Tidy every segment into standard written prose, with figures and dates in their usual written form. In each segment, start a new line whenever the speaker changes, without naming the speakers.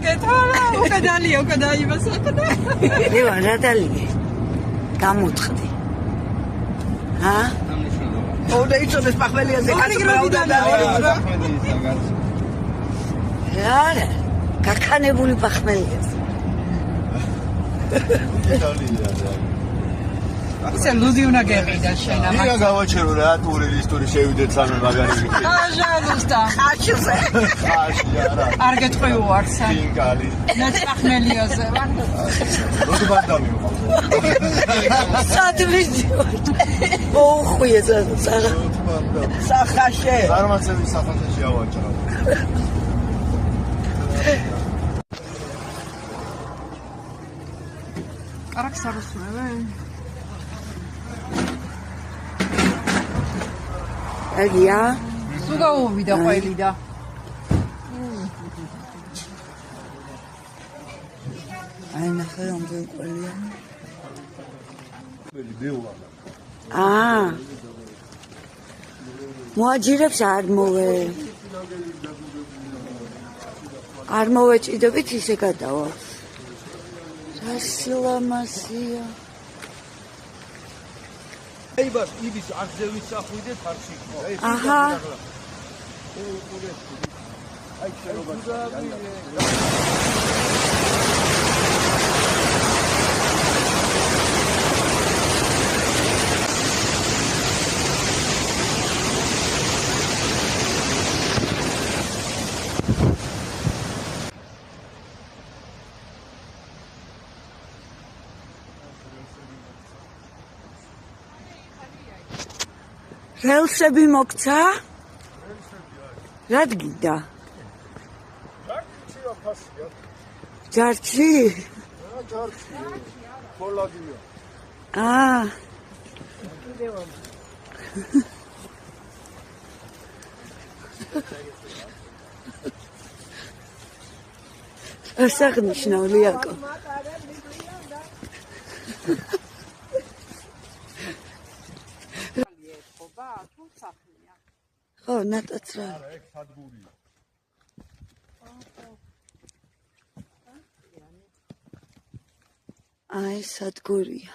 გაკეთარა, უკვე დალია, უკვე დაიმასახდა.
ევა რა დალია? გამოწყდი. ჰა?
ორი იწოდეს პახმელიაზე
კაცბრაუდა და
რა? გაქანებული პახმელიაზე.
ისე ლუზი უნდა გეყიდა შენ ამას.
ია გავაჩერო რა ტურისტული შევიდეთ სამე მაგარი.
აჟალუსტა.
ხაჩზე.
ხაში არა.
არ გეტყვი უარსა.
ინკალი.
მეც პახმელიაზე ვარ.
როდი ბანდამი ვიყავ.
სადმიძი. ოუხვია ზარა.
სახაშე.
წარმაცები საფასეში ავაჭრა.
კარაქს არ უსმევე?
აგია?
სულ გაუვიდა ყველი და.
აი ნახე რამდენი ყველია.
ბიულა.
მოაჯირებს არ მოვეჭიდებით ისე გადავა. რა სილამაზია.
აიბას იბის არზე ვისახვიდე ფარში.
აჰა.
აი შეიძლება.
რელსები მოგცა? რა გინდა?
ჯარჯი ფასია.
ჯარჯი?
რა ჯარჯი? ფოლადია.
ასაღნიშნავი აკო. ხო, ნატაცრა.
არა, ეგ სადგურია.
აი, სადგურია.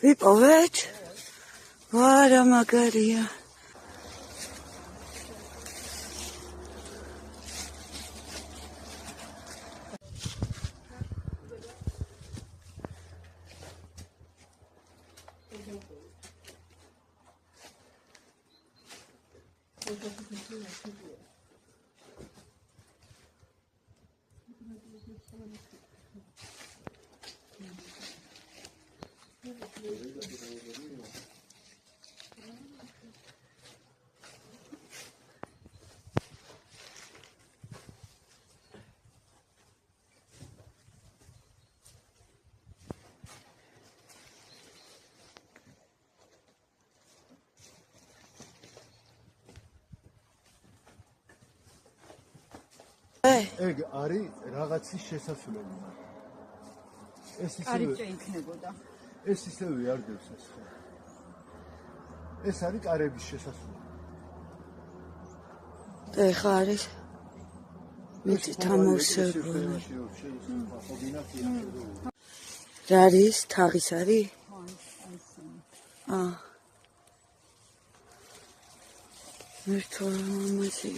ვიპოვეთ? ვარა მაგარია.
ეგ არის რაღაცის შესასვლელი. ეს
კარიბჭე იქნებოდა.
ეს ისევე არ დევს ეს. ეს არის კარების შესასვლელი.
ეხა არის მიწით ამოვსებული. რა არის? თაღის არის? მერტოლა მამაზი.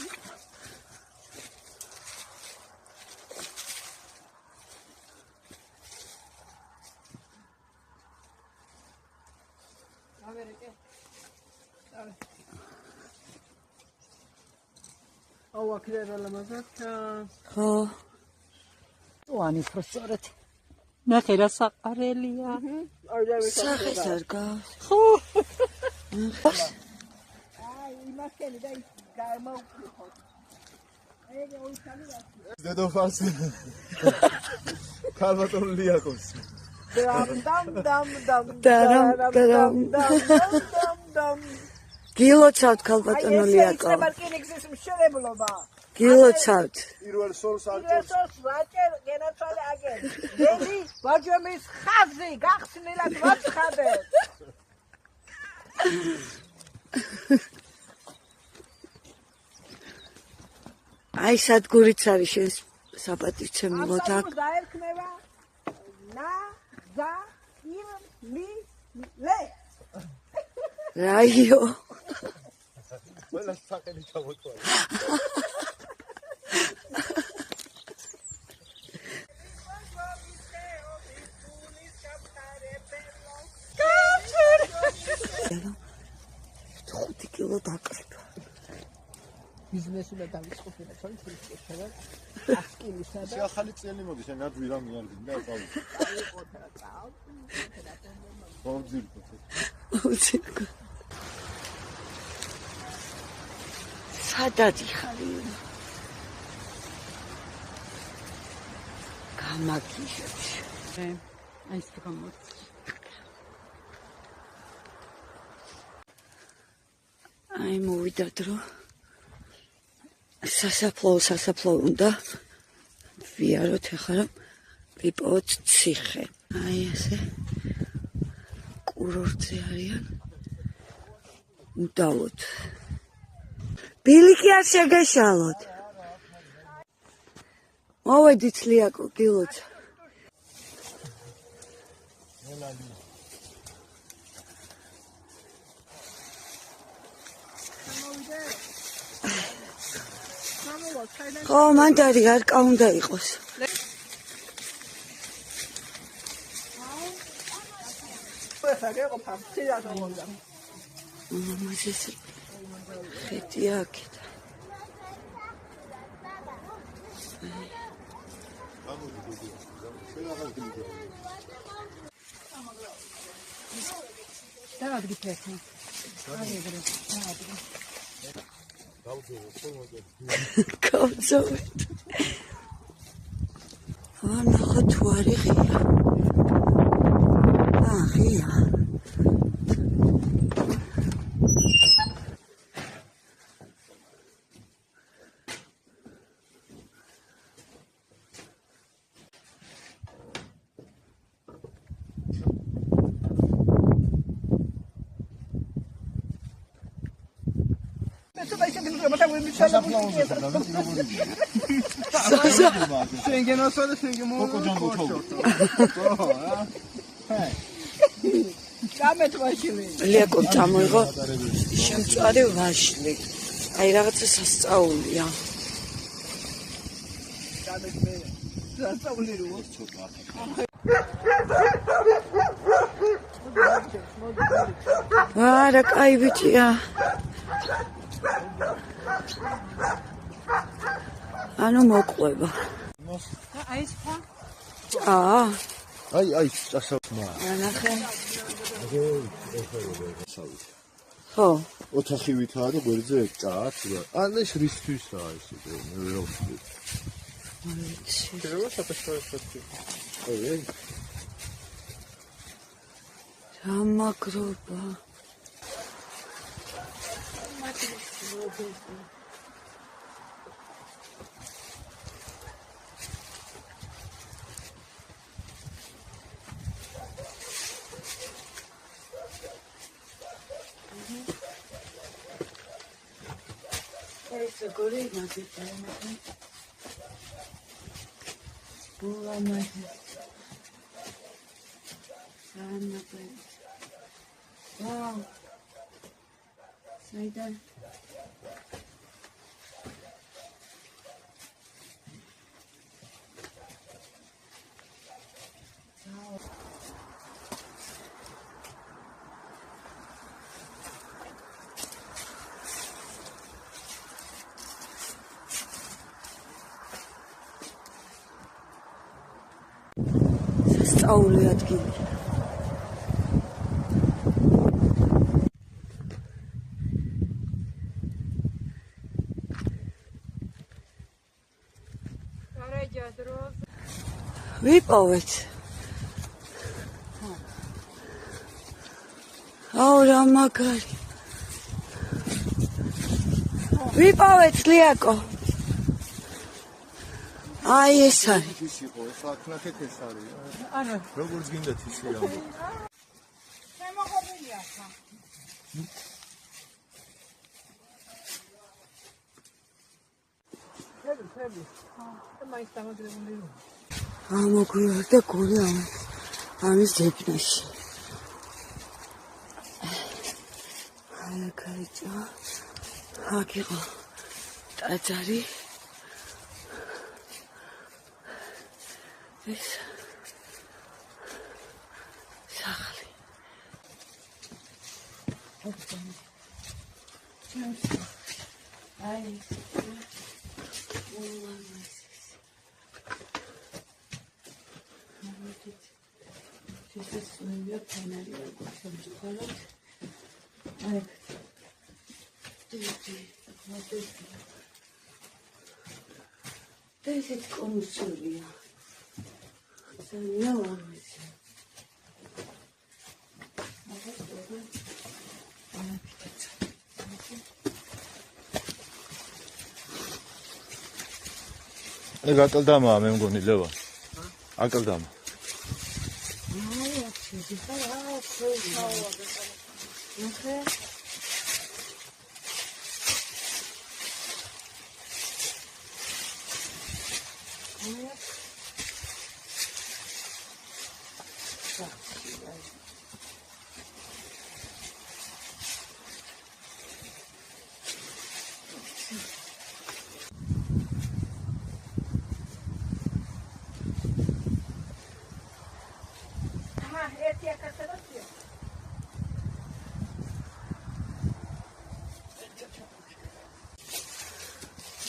აუ აქედან ლამაზია.
ხო.
ვანი პროფესორეთ.
ნახე რა საყარელია.
სახეს არ გავს.
ხო.
აი, იმასკენი და გამოვხოთ. ეგ ორი ხალი რა.
დედოფალს ქალბატონ ლიაკოს.
დამ.
გილოცავთ ქალბატონო ლიაკო.
აი, ეს მარკინგსის მშენებლობა.
გილოცავთ.
პირველ სოლს არ
პირველ ვაჭერ გენაცვალე აგენ. დედი ვაჯამის ხაზი გახსნილად ვაცხადე.
აი სადგურიც არის შენს საპატივცემულოდ აქ.
დაერქმევა ნა ზა ირ ლი ლე.
რაიო.
ყველა საყელი ჩამოთვალე.
ხუთი კილო დაკრიფა.
ბიზნესი და დავიწყოთ რა თქმა უნდა. 100 კილოსა და
ახალი წელი მოდის, ან არ ვირა მიარგინდა წავი.
უცირკო. სადაც ხარი. გამაგიჟებს.
აი ეს გამოც.
აი მოვიდა დრო. სასაფლაო უნდა ვიაროთ ახლა რომ ვიპოვოთ ციხე. აი ესე კურორტზე არიან. უდავოთ. ბილიკი არ შეგეშალოთ. მოვედით ლიაკო გილოცა. ხო, მანდარი არ უნდა იყოს. მამაზეს ხეთი აქეთ.
დავადგით ერთი.
გავწოვეთ. ნახო თუ არის ღია. ღია. ლიაკო წამოიღო შემწვარი ვაშლი. აი რაღაცა სასწაულია. არა, კაი ბიჭია. ანუ მოყვება.
აი ეს ხო?
აი, წასავმა.
ნახე.
სავით.
ხო.
ოთახი ვითაა და გვერდზე ეკჭათ. ან ეს რისთვისაა ეს მე ვერ ვხვდი. შეიძლება საფასოებში. აი.
რამაგრობა. ეს გორი მაგიტანა. ბულამაჟი. ანაპე. ვაუ. საიდან სასწაული ადგილი. ვიპოვეთ. აუ რა მაგარი. ვიპოვეთ ლიაკო. აი ეს არის.
ის იყო, ეს აქნახეთ ეს არის.
არა.
როგორც გინდათ ისე ამბობ.
შემოღობილია ხა.
ამოგვიორდა გული ამის ძებნაში. აიქაიჭა. აქ იყო ტაძარი. ეს სახლი. აი ეს კონსოლია. ძალიან ამისი.
ეგ აკელდამაა მე მგონი ლევან. აკელდამა.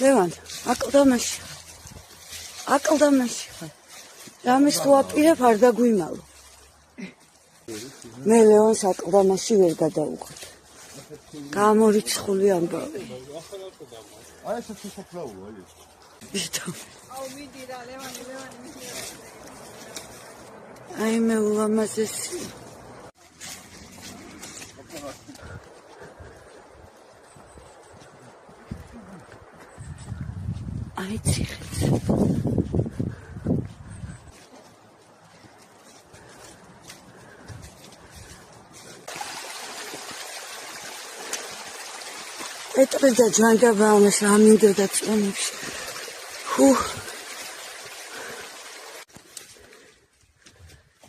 ლევან, აკლდამაში ხარ. რამის თუ აპირებ არ დაგვიმალო. მე ლევანს აკლდამაში ვერ გადავუხარ. გამორიცხული ამბავი.
აი ეს შეფლაუა ეს.
ვითომ?
აუ მიდი რა ლევანი მიდი.
აი მე ულამაზესი. აი ციხეც. პეტრე და ჯანდაბაამას რა მინდოდა წონებში.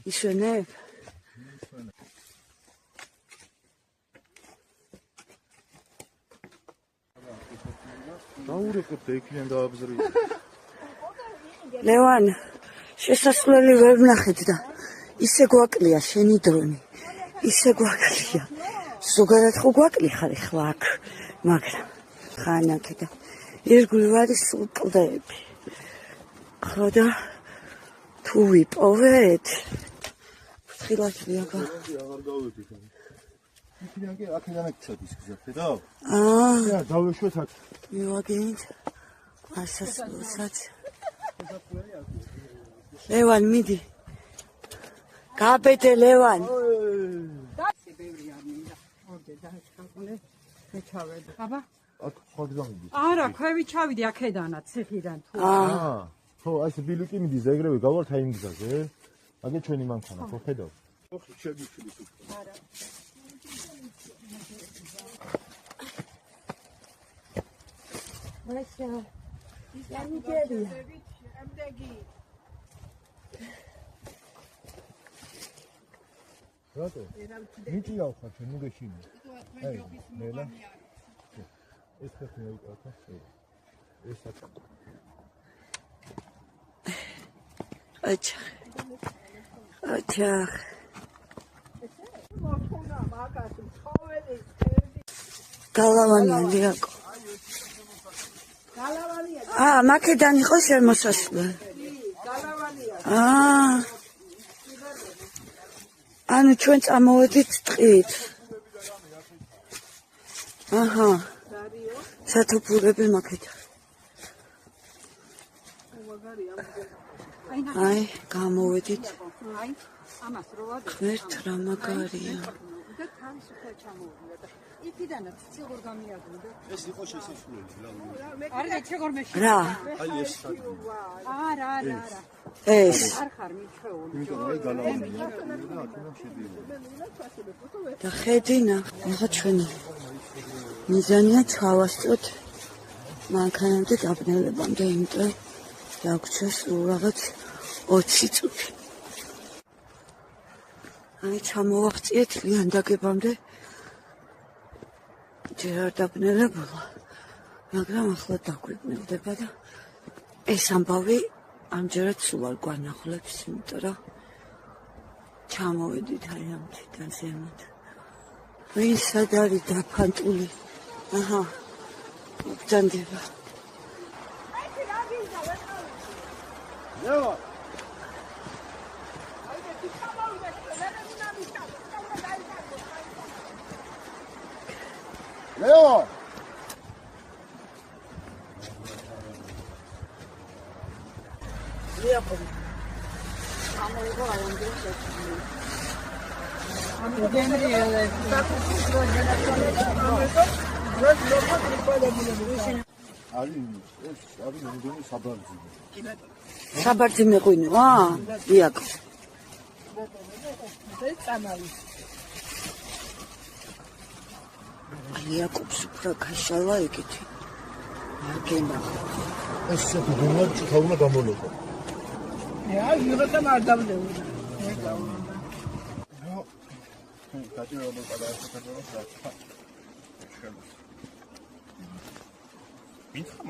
ისვენებ?
დაურეკოთ და იქიდან დააბზრი.
ლევან, შესასვლელი ვერ ვნახეთ და ისე გვაკლია შენი დრონი. ისე გვაკლია. ზოგადად ხო გვაკლიხარ ახლა აქ, მაგრამ ხანაკი და ირგვლივ არის სულ კლდეები. ხო და თუ ვიპოვეთ, ფრთხილად ვიაგა.
აღარ გავედით. იქიდან კი აქედან აკეთებს გზა, ხედავ?
აა,
დავეშვეთ აქ.
მივაგინით. ასასვლელსაც. ლევან, მიდი. გაბედე ლევან.
აბა
აქ სხვა გზამიდი.
არა, ქვევით ჩავიდი აქედანაც ციხიდან თუ.
ხო, აი ეს ბილიკი მიდის ეგრევე გავართ აი იმ გზაზე. აგე ჩვენი მანქანა, ხო ხედავ? ხო, შეგიფლის უკვე. არა.
მაშა. ნიგერია.
ამდეგი.
რატო? მიჭირავ ხარ ჩვენ ნუ გეშინე. აი, მელა. ეს ხეთი მოიკავდა. ეს აქ.
აჩა.
მოხუნა მაგას ცხოველი
გალავანია დიაკო.
გალავანია.
მაკედან იყო შემოსასვლელი.
გალავანია.
ანუ ჩვენ წამოვედით ტყით. აჰა. სათოფურები მაკედან. აი, გამოვედით.
აი, ამას რო ვადე.
ღმერთ რა მაგარია.
და თავისუფლად ჩამოვიდა და იქიდანაც ციგორ გამიაგდო.
ეს იყო შესასვლელი, რა.
არა, ციგორ მეში.
რა?
აი ეს
არა.
ეს.
არ ხარ მიჩვეული.
იმიტომ აი გალავანია და აქედან შედიოდა.
და ხედინა, ახლა ჩვენი მიზანია ჩავასწროთ მანქანამდე დაბნელებამდე, იმიტომ დაგვრჩა სულ რაღაც 20 წუთი. აი ჩამოვაღწიეთ ლიანდაგებამდე. ჯერ არ დაბნელებულა, მაგრამ ახლა დაგვიბნელდება და ეს ამბავი ამჯერად სულ არ გვანახლებს, იმიტომ რომ ჩამოვედით აი ამ თვითონ ზემოთ. ვინ სად არის დაფანტული? აჰა, მოგძანდება.
ლეო ლეო არის მოგონი საბარძიმე.
საბარძიმე ღვინოა? იაკო. იაკობს უფრო გაშალა ეგეთი. არ გენახა.
ეს გუნა ჩხაუნა გამოლოყო.
აი, მიღებამ არ დავდეუდა.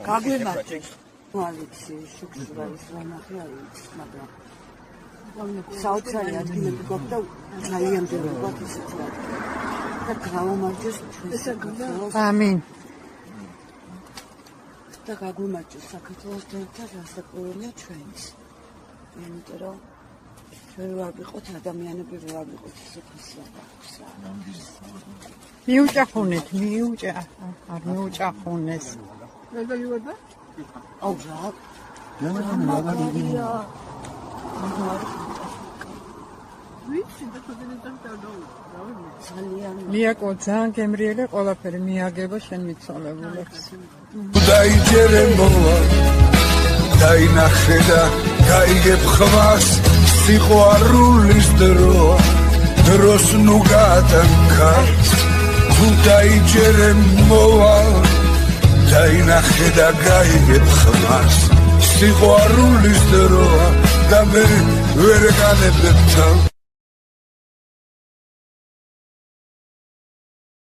გაგვიმართეთ. მალიცი შუქსურის რამახი არის, მაგრამ საოცარი ადგილები გვაქვს და აიამდე გვაქვს ისეთი ადგილი. და გაუმარჯოს ჩვენს საქართველოს. ამინ. და გაგვიმარჯოს საქართველოს და რასაკვირველია ჩვენს. იმიტომ რომ ჩვენ ვარ ვიყოთ ადამიანები, ვარ ვიყოთ სოფლისა.
მიუჭახუნეთ, არ მიუჭახუნეს.
როგორი ვარ?
აუ რა.
ვიცი და ხოდენიდან დავდო.
მიაკო ძალიან გემრიელი ყველაფერი მიაგება შენ მიცოლებულებს.
დაიჯერე მოვა დაინახე და გაიგებ ხმას სიყვარულის დროა დროს ნუ გადანქარს თუ დაიჯერე მოვა დაინახე და გაიგებ ხმას სიყვარულის დროა და მე ვერ განებებ თავს